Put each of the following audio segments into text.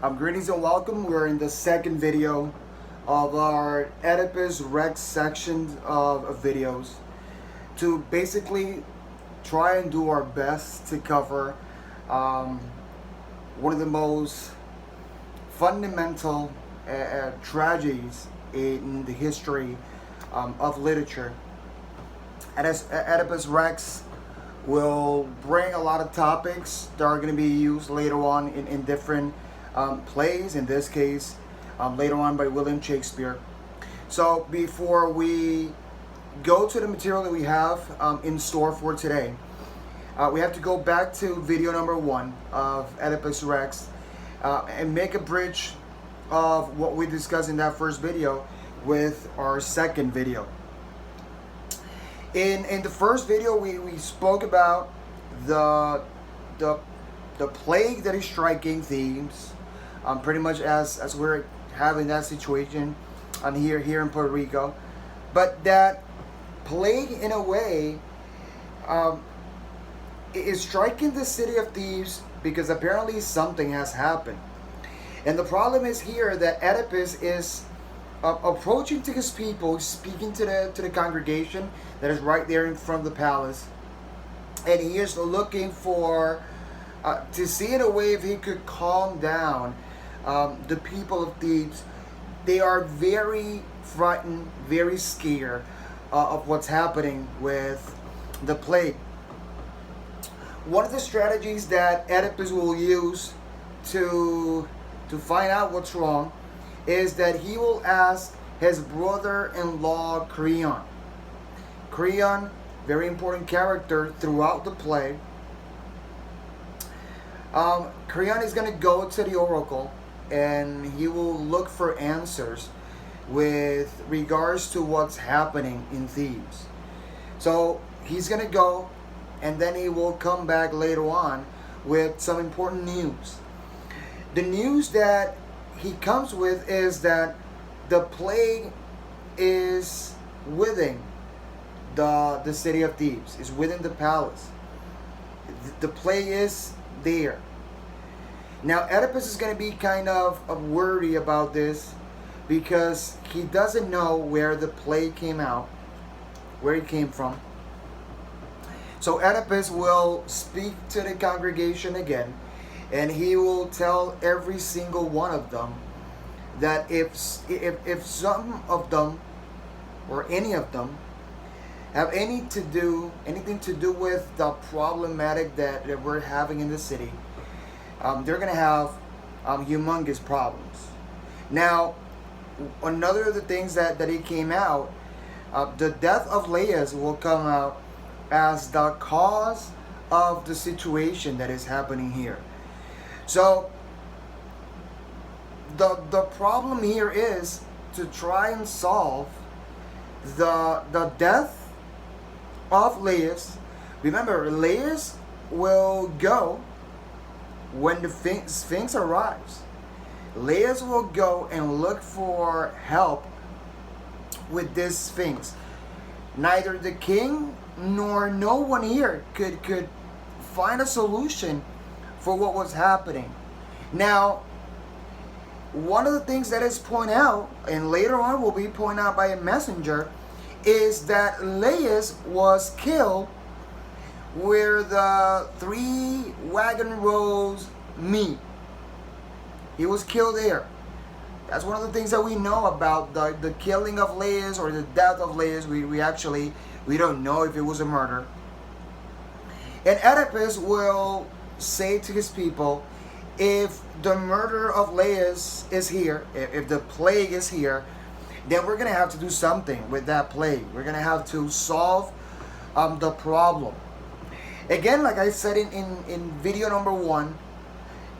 Greetings and welcome. We're in the second video of our Oedipus Rex section of videos to basically try and do our best to cover um, one of the most fundamental tragedies in the history of literature. Oedipus Rex will bring a lot of topics that are going to be used later on in different plays, in this case, later on by William Shakespeare. So before we go to the material that we have in store for today, we have to go back to video number 1 of Oedipus Rex and make a bridge of what we discussed in that first video with our second video. In the first video, we spoke about the plague that is striking Thebes, pretty much as we're having that situation here in Puerto Rico. But that plague, in a way, is striking the city of Thebes because apparently something has happened. And the problem is here that Oedipus is approaching to his people, speaking to the congregation that is right there in front of the palace, and he is looking for to see in a way if he could calm down the people of Thebes. They are very frightened, very scared of what's happening with the plague. One of the strategies that Oedipus will use to find out what's wrong is that he will ask his brother-in-law Creon. Creon, very important character throughout the play. Creon is going to go to the oracle and he will look for answers with regards to what's happening in Thebes. So he's going to go and then he will come back later on with some important news. The news that he comes with is that the plague is within the city of Thebes, is within the palace. The plague is there. Now Oedipus is going to be kind of worried about this because he doesn't know where the plague came out, where it came from. So Oedipus will speak to the congregation again, and he will tell every single one of them that if some of them or any of them have anything to do with the problematic that we're having in the city, they're going to have humongous problems. Now, another of the things that it came out, the death of Laius will come out as the cause of the situation that is happening here. So the problem here is to try and solve the death of Laius. Remember, Laius will go when the Sphinx arrives. Laius will go and look for help with this Sphinx. Neither the king nor no one here could find a solution for what was happening. Now, one of the things that is pointed out, and later on will be pointed out by a messenger, is that Laius was killed where the 3 wagon roads meet. He was killed there. That's one of the things that we know about the killing of Laius or the death of Laius. We don't know if it was a murder. And Oedipus will say to his people, if the murder of Laius is here, if the plague is here, then we're going to have to do something with that plague. We're going to have to solve the problem. Again, like I said in video number 1,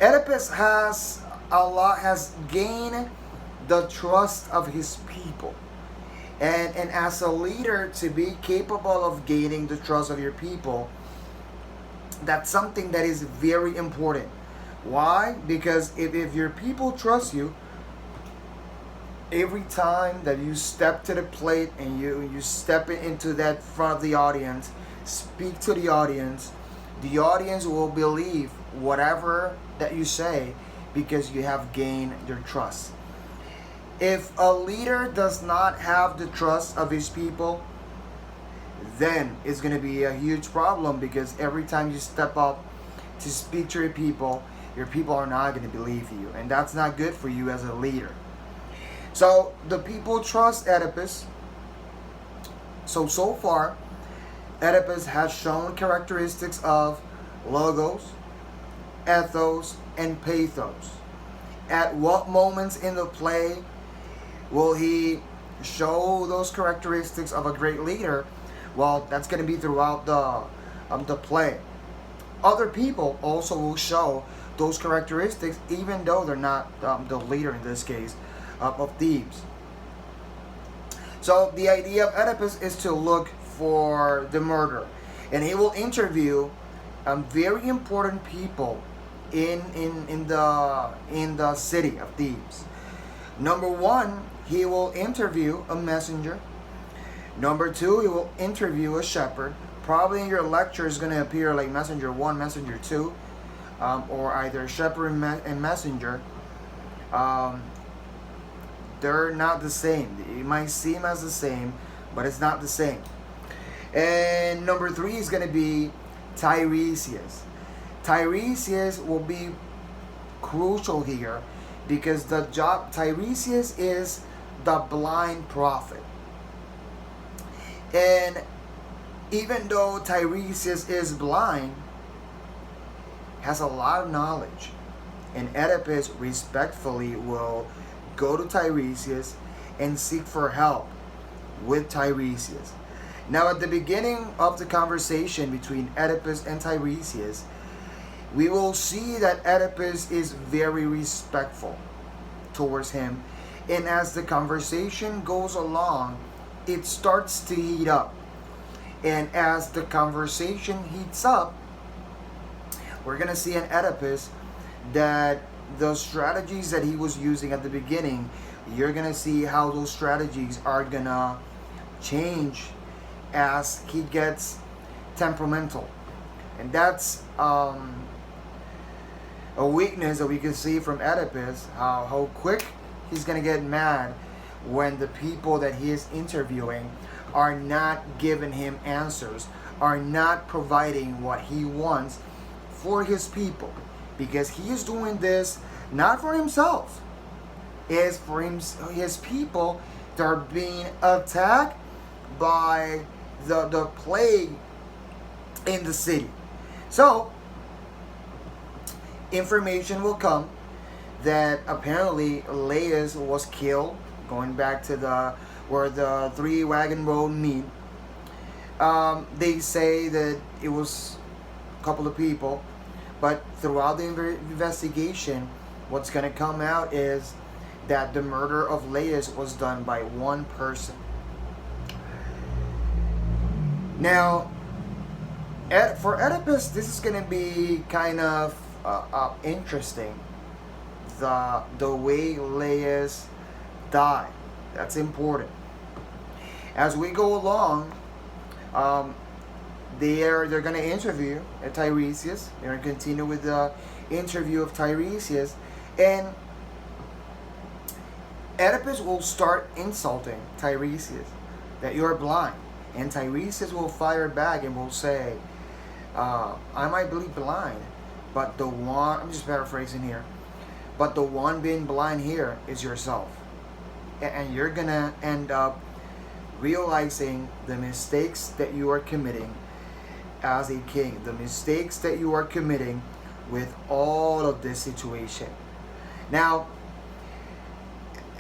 Oedipus has gained the trust of his people. And as a leader, to be capable of gaining the trust of your people, that's something that is very important. Why? Because if your people trust you, every time that you step to the plate and you step into that front of the audience, speak to the audience will believe whatever that you say because you have gained their trust. If a leader does not have the trust of his people, then it's going to be a huge problem, because every time you step up to speak to your people are not going to believe you, and that's not good for you as a leader. So the people trust Oedipus. So far, Oedipus has shown characteristics of logos, ethos, and pathos. At what moments in the play will he show those characteristics of a great leader? Well, that's going to be throughout the play. Other people also will show those characteristics, even though they're not the leader in this case of Thebes. So the idea of Oedipus is to look for the murder, and he will interview very important people in the city of Thebes. Number one, he will interview a messenger. Number two, he will interview a shepherd. Probably in your lecture is going to appear like messenger 1, messenger 2, or either shepherd and messenger. They're not the same. It might seem as the same, but it's not the same. And number three is going to be Tiresias. Tiresias will be crucial here, because the job Tiresias is the blind prophet. And even though Tiresias is blind, has a lot of knowledge, and Oedipus respectfully will go to Tiresias and seek for help with Tiresias. Now, at the beginning of the conversation between Oedipus and Tiresias, we will see that Oedipus is very respectful towards him, and as the conversation goes along, it starts to heat up. And as the conversation heats up, we're going to see in Oedipus that the strategies that he was using at the beginning, you're going to see how those strategies are going to change as he gets temperamental. And that's a weakness that we can see from Oedipus, how quick he's going to get mad when the people that he is interviewing are not giving him answers, are not providing what he wants for his people. Because he is doing this not for himself, it's for his people that are being attacked by the plague in the city. So information will come that apparently Laius was killed, going back to where the 3-wagon road meet. They say that it was a couple of people, but throughout the investigation, what's going to come out is that the murder of Laius was done by one person. Now, for Oedipus, this is going to be kind of interesting. The way Laius died, that's important. As we go along, they're going to interview Tiresias. They're going to continue with the interview of Tiresias, and Oedipus will start insulting Tiresias that you're blind, and Tiresias will fire back and will say, I might be blind, but the one, I'm just paraphrasing here, but the one being blind here is yourself, and you're gonna end up realizing the mistakes that you are committing as a king, the mistakes that you are committing with all of this situation. Now,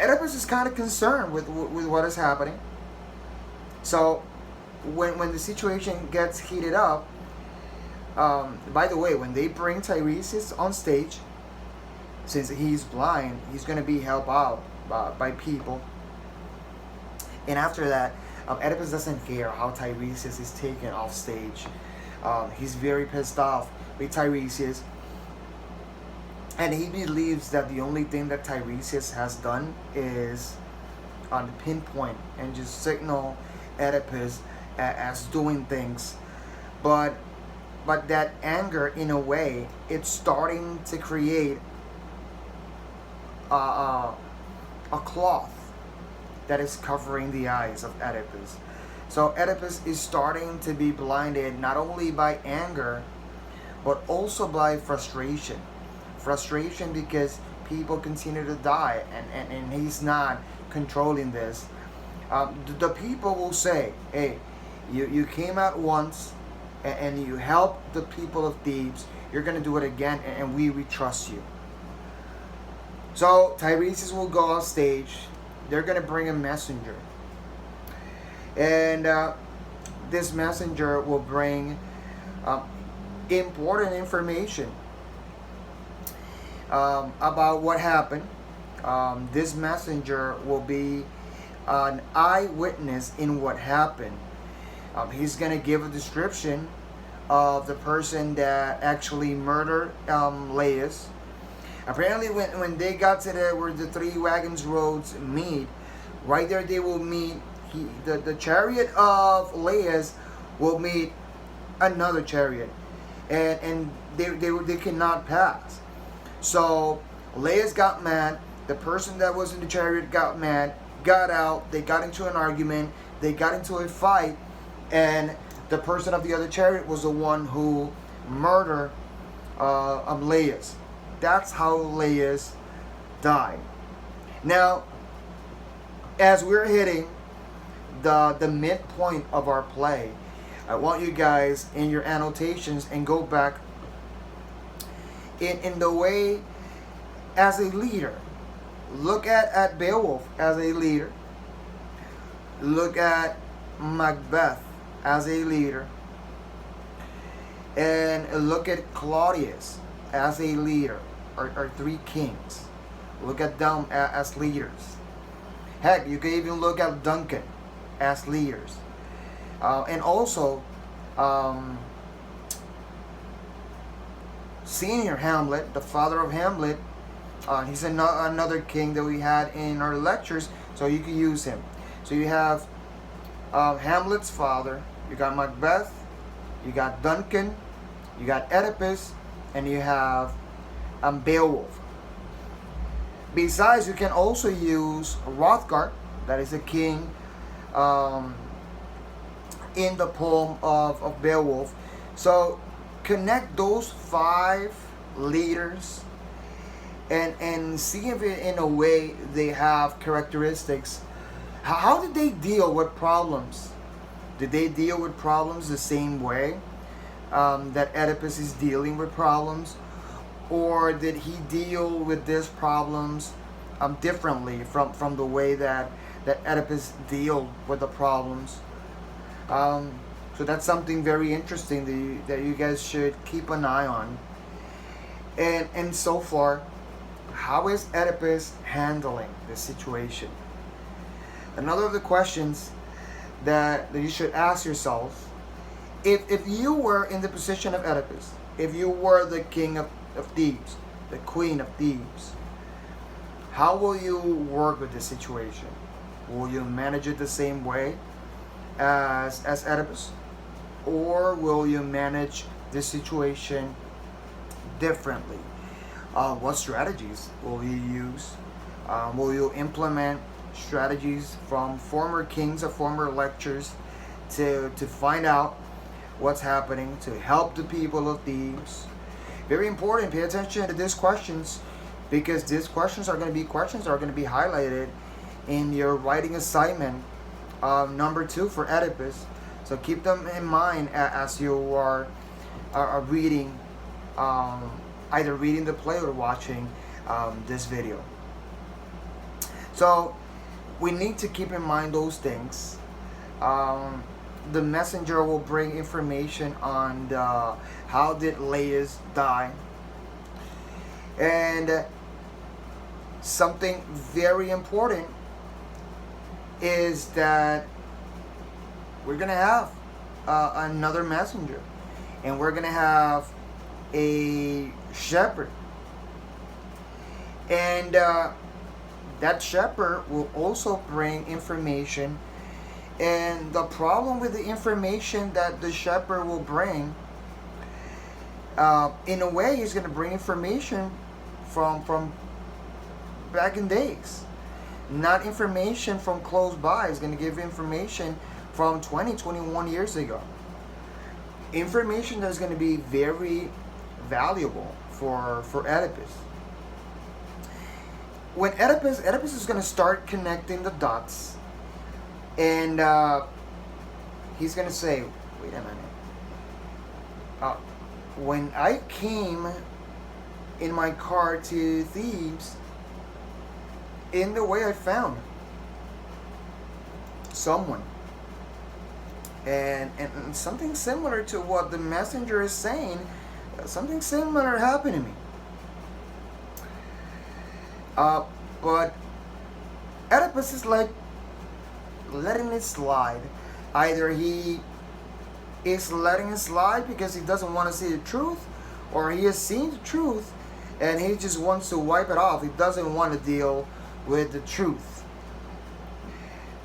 Oedipus is kind of concerned with what is happening. So when the situation gets heated up, by the way, when they bring Tiresias on stage, since he's blind, he's going to be helped out by people. And after that, Oedipus doesn't care how Tiresias is taken off stage. He's very pissed off with Tiresias. And he believes that the only thing that Tiresias has done is on pinpoint and just signal Oedipus as doing things. But that anger, in a way, it's starting to create a cloth that is covering the eyes of Oedipus. So Oedipus is starting to be blinded not only by anger, but also by frustration. Frustration because people continue to die, and he's not controlling this. The people will say, hey, you came out once and you helped the people of Thebes, you're going to do it again, and we trust you. So Tiresias will go off stage. They're going to bring a messenger. And this messenger will bring important information about what happened. This messenger will be an eyewitness in what happened. He's going to give a description of the person that actually murdered Laius. Apparently, when they got to where the three wagons roads meet, right there they will meet. The chariot of Laius will meet another chariot, and they cannot pass. So Laius got mad. The person that was in the chariot got mad, got out. They got into an argument. They got into a fight, and the person of the other chariot was the one who murdered Laius. That's how Laius died. Now, as we're hitting the midpoint of our play, I want you guys in your annotations and go back in the way as a leader. Look at Beowulf as a leader. Look at Macbeth as a leader. And look at Claudius as a leader. Our three kings. Look at them as leaders. Heck, you can even look at Duncan as leaders. And also, Senior Hamlet, the father of Hamlet, he's another king that we had in our lectures, so you can use him. So you have Hamlet's father, you got Macbeth, you got Duncan, you got Oedipus, and you have Beowulf. Besides, you can also use Hrothgar, that is a king in the poem of Beowulf. So connect those 5 leaders and see if in a way they have characteristics. How did they deal with problems? Did they deal with problems the same way that Oedipus is dealing with problems? Or did he deal with these problems differently from the way that Oedipus dealt with the problems? So that's something very interesting that you guys should keep an eye on. And so far, how is Oedipus handling the situation? Another of the questions that you should ask yourself, if you were in the position of Oedipus, if you were the king of Thebes, the queen of Thebes, how will you work with this situation? Will you manage it the same way as Oedipus? Or will you manage this situation differently? What strategies will you use? Will you implement strategies from former kings or former lectures to find out what's happening, to help the people of Thebes? Very important, pay attention to these questions, because these questions are going to be highlighted in your writing assignment number 2 for Oedipus. So keep them in mind as you are reading, either reading the play or watching this video. So we need to keep in mind those things. The messenger will bring information on how did Laius die. And something very important is that we're going to have another messenger. And we're going to have a shepherd. And that shepherd will also bring information. And the problem with the information that the shepherd will bring, in a way, he's going to bring information from back in days. Not information from close by. It's going to give information from 20, 21 years ago. Information that's going to be very valuable for Oedipus. When Oedipus is going to start connecting the dots, and he's going to say, wait a minute. When I came in my car to Thebes, in the way I found someone. And something similar to what the messenger is saying, something similar happened to me. But Oedipus is like letting it slide. Either he is letting it slide because he doesn't want to see the truth, or he has seen the truth and he just wants to wipe it off. He doesn't want to deal with the truth.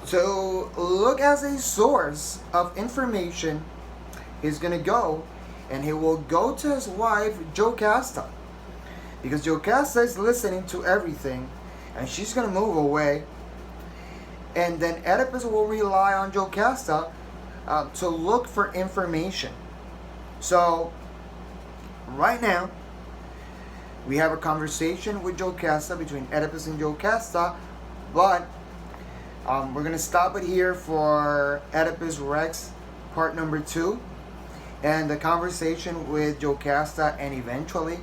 So look as a source of information. He's going to go, and he will go to his wife Jocasta, because Jocasta is listening to everything, and she's going to move away. And then Oedipus will rely on Jocasta to look for information. So right now we have a conversation with Jocasta, between Oedipus and Jocasta, but we're going to stop it here for Oedipus Rex part number 2, and the conversation with Jocasta, and eventually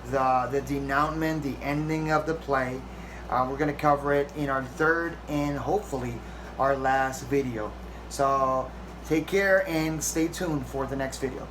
the denouement, the ending of the play. We're going to cover it in our third and hopefully our last video. So take care and stay tuned for the next video.